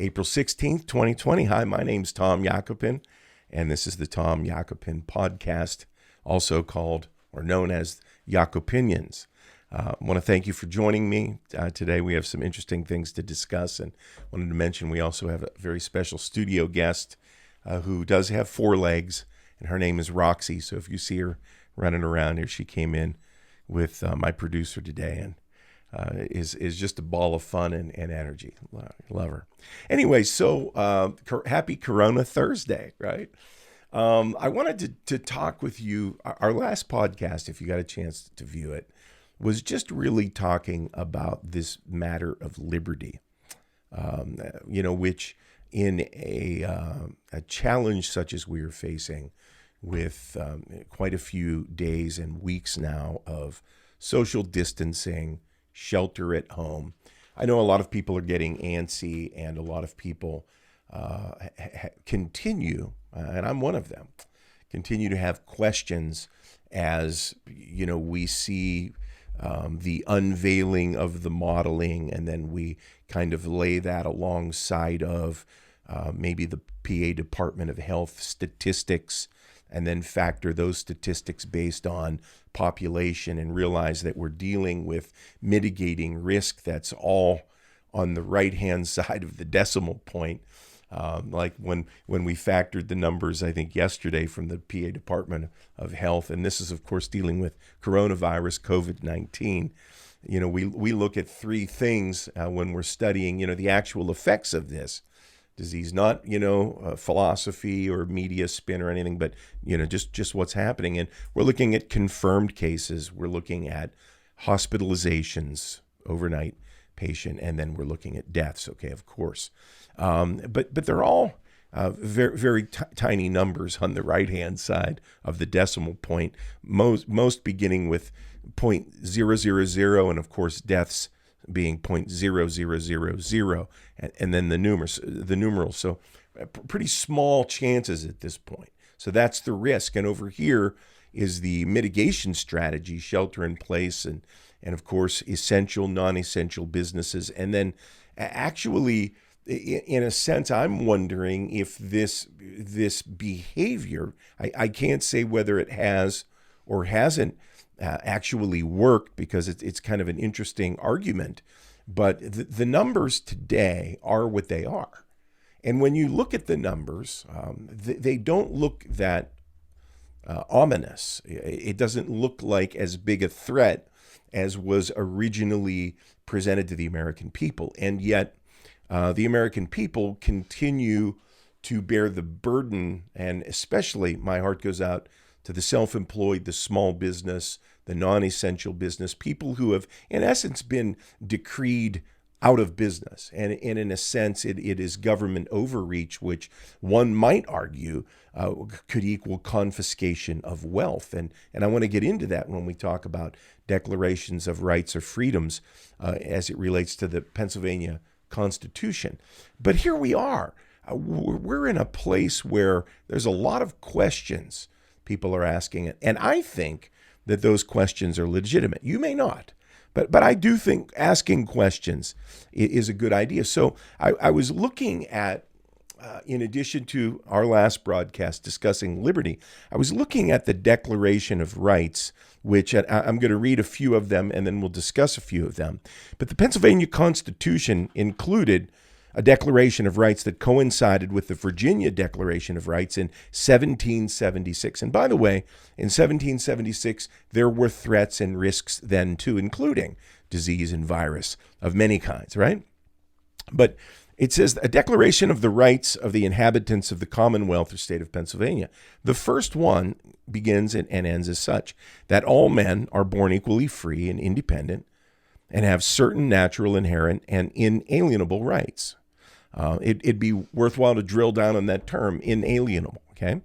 April 16th, 2020. Hi, my name's Tom Yakopin, and this is the Tom Yakopin podcast, also called or known as Yakopinions. I want to thank you for joining me. Today we have some interesting things to discuss, and wanted to mention we also have a very special studio guest who does have four legs, and her name is Roxy. So if you see her running around here, she came in with my producer today, and is just a ball of fun and energy. Love her. Anyway, so happy Corona Thursday, right? I wanted to talk with you. Our last podcast, if you got a chance to view it, was just really talking about this matter of liberty, which in a challenge such as we are facing with quite a few days and weeks now of social distancing, shelter at home. I know a lot of people are getting antsy, and a lot of people continue, and I'm one of them, continue to have questions as, we see the unveiling of the modeling, and then we kind of lay that alongside of maybe the PA Department of Health statistics, and then factor those statistics based on population and realize that we're dealing with mitigating risk that's all on the right-hand side of the decimal point. Like when we factored the numbers, I think yesterday, from the PA Department of Health, and this is, of course, dealing with coronavirus, COVID-19. We look at three things when we're studying, the actual effects of this disease, not, philosophy or media spin or anything, but, just what's happening. And we're looking at confirmed cases. We're looking at hospitalizations, overnight patient, and then we're looking at deaths. Okay, of course. But they're all very, very tiny numbers on the right-hand side of the decimal point, most beginning with 0.000, and of course deaths being 0.0000, and then the numerals. So pretty small chances at this point. So that's the risk. And over here is the mitigation strategy, shelter in place, and of course essential, non-essential businesses. And then actually, in a sense, I'm wondering if this behavior, I can't say whether it has or hasn't actually worked, because it's kind of an interesting argument, but the numbers today are what they are. And when you look at the numbers, they don't look that ominous. It doesn't look like as big a threat as was originally presented to the American people. And yet the American people continue to bear the burden, and especially my heart goes out to the self-employed, the small business, the non-essential business, people who have, in essence, been decreed out of business. And in a sense, it is government overreach, which one might argue could equal confiscation of wealth. And I want to get into that when we talk about declarations of rights or freedoms as it relates to the Pennsylvania Constitution. But here we are. We're in a place where there's a lot of questions people are asking it. And I think that those questions are legitimate. You may not, but I do think asking questions is a good idea. So I was looking at, in addition to our last broadcast discussing liberty, I was looking at the Declaration of Rights, which I'm going to read a few of them and then we'll discuss a few of them. But the Pennsylvania Constitution included a Declaration of Rights that coincided with the Virginia Declaration of Rights in 1776. And by the way, in 1776, there were threats and risks then too, including disease and virus of many kinds, right? But it says a Declaration of the Rights of the Inhabitants of the Commonwealth or State of Pennsylvania. The first one begins and ends as such, that all men are born equally free and independent and have certain natural, inherent, and inalienable rights. It'd be worthwhile to drill down on that term, inalienable, okay?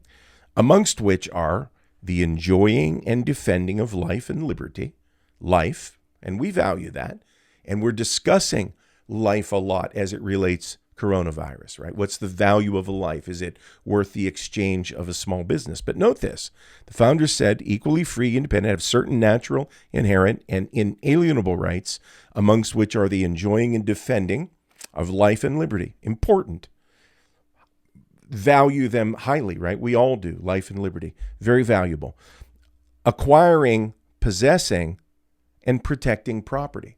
Amongst which are the enjoying and defending of life and liberty, life, and we value that, and we're discussing life a lot as it relates coronavirus, right? What's the value of a life? Is it worth the exchange of a small business? But note this, the founders said equally free, independent, have certain natural, inherent, and inalienable rights, amongst which are the enjoying and defending of life and liberty. Important. Value them highly, right? We all do. Life and liberty. Very valuable. Acquiring, possessing, and protecting property.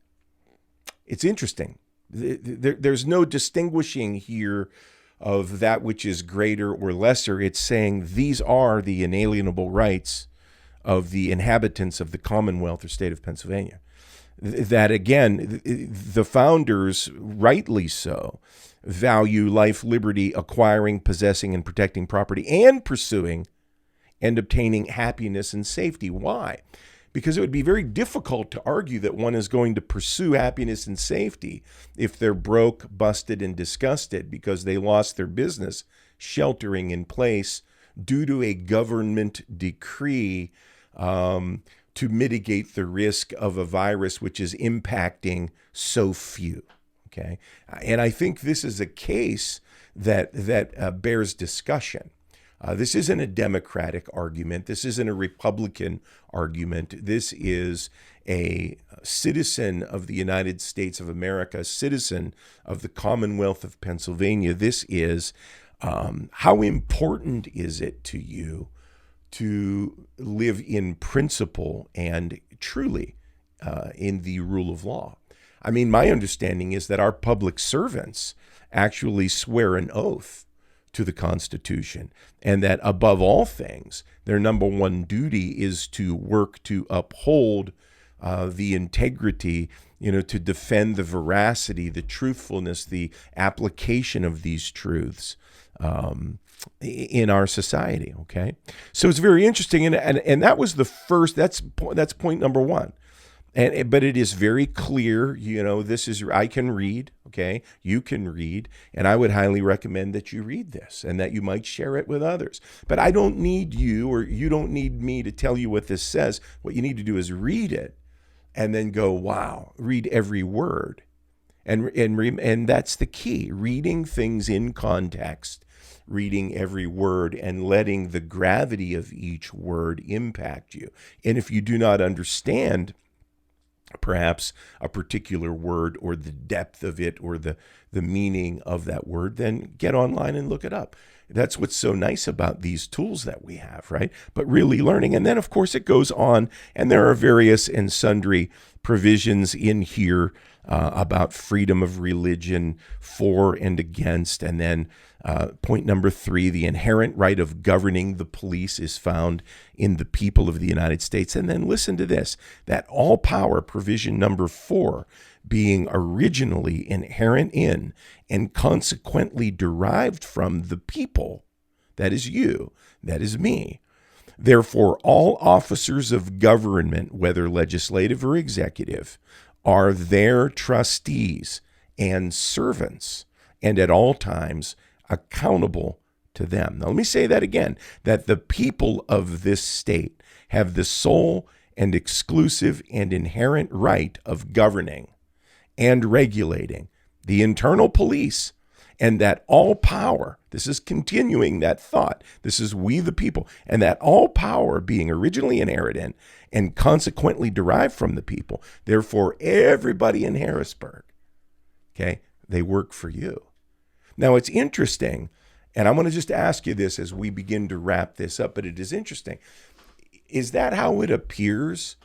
It's interesting. There's no distinguishing here of that which is greater or lesser. It's saying these are the inalienable rights of the inhabitants of the Commonwealth or state of Pennsylvania. That, again, the founders, rightly so, value life, liberty, acquiring, possessing, and protecting property, and pursuing and obtaining happiness and safety. Why? Because it would be very difficult to argue that one is going to pursue happiness and safety if they're broke, busted, and disgusted because they lost their business sheltering in place due to a government decree to mitigate the risk of a virus which is impacting so few. Okay, and I think this is a case that bears discussion. This isn't a Democratic argument. This isn't a Republican argument. This is a citizen of the United States of America, a citizen of the Commonwealth of Pennsylvania. This is how important is it to you to live in principle and truly in the rule of law? I mean, my understanding is that our public servants actually swear an oath to the Constitution, and that above all things, their number one duty is to work to uphold the integrity, to defend the veracity, the truthfulness, the application of these truths in our society. Okay, so it's very interesting, and that was the first. That's point number one. But it is very clear, this is, I can read, okay? You can read, and I would highly recommend that you read this and that you might share it with others. But I don't need you, or you don't need me to tell you what this says. What you need to do is read it and then go, wow, read every word. And that's the key, reading things in context, reading every word and letting the gravity of each word impact you. And if you do not understand perhaps a particular word or the depth of it or the meaning of that word, then get online and look it up. That's what's so nice about these tools that we have, right? But really learning. And then, of course, it goes on, and there are various and sundry provisions in here about freedom of religion, for and against. And then point number 3, the inherent right of governing the police is found in the people of the United States. And then listen to this, that all power, provision number 4, being originally inherent in and consequently derived from the people, that is you, that is me. Therefore, all officers of government, whether legislative or executive, are their trustees and servants, and at all times accountable to them. Now, let me say that again, that the people of this state have the sole and exclusive and inherent right of governing and regulating the internal police, and that all power, this is continuing that thought, this is we the people, and that all power being originally inherent in and consequently derived from the people, therefore everybody in Harrisburg, okay, they work for you. Now, it's interesting, and I'm going to just ask you this as we begin to wrap this up, but it is interesting. Is that how it appears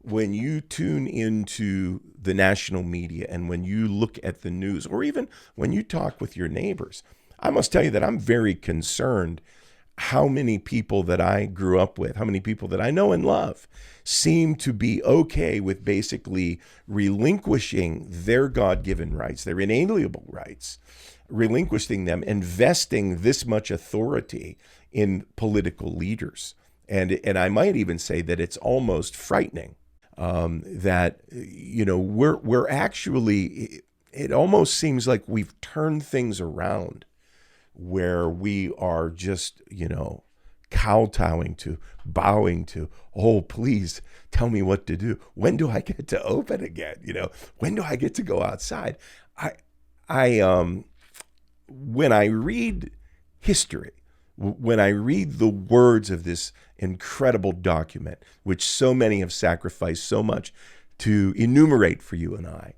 when you tune into the national media and when you look at the news, or even when you talk with your neighbors? I must tell you that I'm very concerned how many people that I grew up with, how many people that I know and love seem to be okay with basically relinquishing their God-given rights, their inalienable rights, relinquishing them, investing this much authority in political leaders. And I might even say that it's almost frightening that, we're actually, it almost seems like we've turned things around where we are just, kowtowing to, bowing to, oh, please tell me what to do. When do I get to open again? When do I get to go outside? When I read history, when I read the words of this incredible document, which so many have sacrificed so much to enumerate for you and I,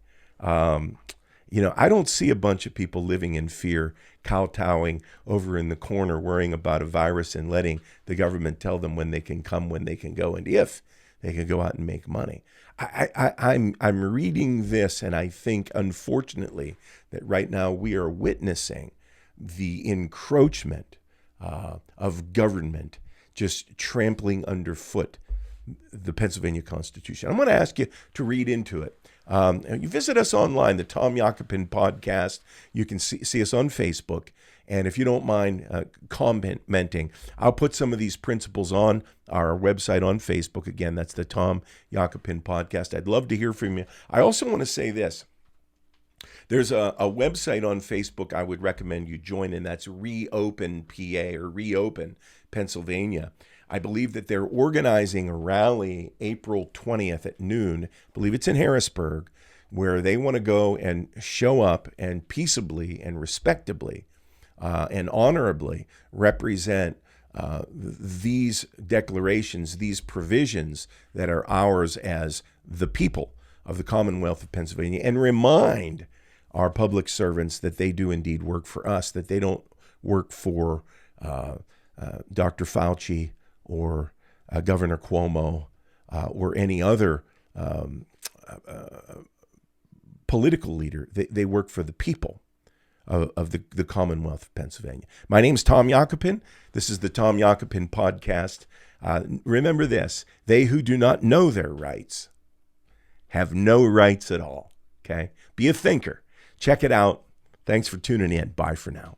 I don't see a bunch of people living in fear, kowtowing over in the corner, worrying about a virus and letting the government tell them when they can come, when they can go, and if they can go out and make money. I'm reading this, and I think, unfortunately, that right now we are witnessing the encroachment of government just trampling underfoot the Pennsylvania Constitution. I'm going to ask you to read into it. You visit us online, the Tom Yakopin podcast. You can see us on Facebook. And if you don't mind commenting, I'll put some of these principles on our website on Facebook. Again, that's the Tom Yakopin podcast. I'd love to hear from you. I also want to say this. There's a website on Facebook I would recommend you join, and that's Reopen PA or Reopen Pennsylvania. I believe that they're organizing a rally April 20th at noon. I believe it's in Harrisburg, where they want to go and show up and peaceably and respectably and honorably represent these declarations, these provisions that are ours as the people of the Commonwealth of Pennsylvania, and remind our public servants that they do indeed work for us, that they don't work for Dr. Fauci or Governor Cuomo or any other political leader. They work for the people of the Commonwealth of Pennsylvania. My name's Tom Yakopin. This is the Tom Yakopin podcast. Remember this: they who do not know their rights have no rights at all. Okay? Be a thinker. Check it out. Thanks for tuning in. Bye for now.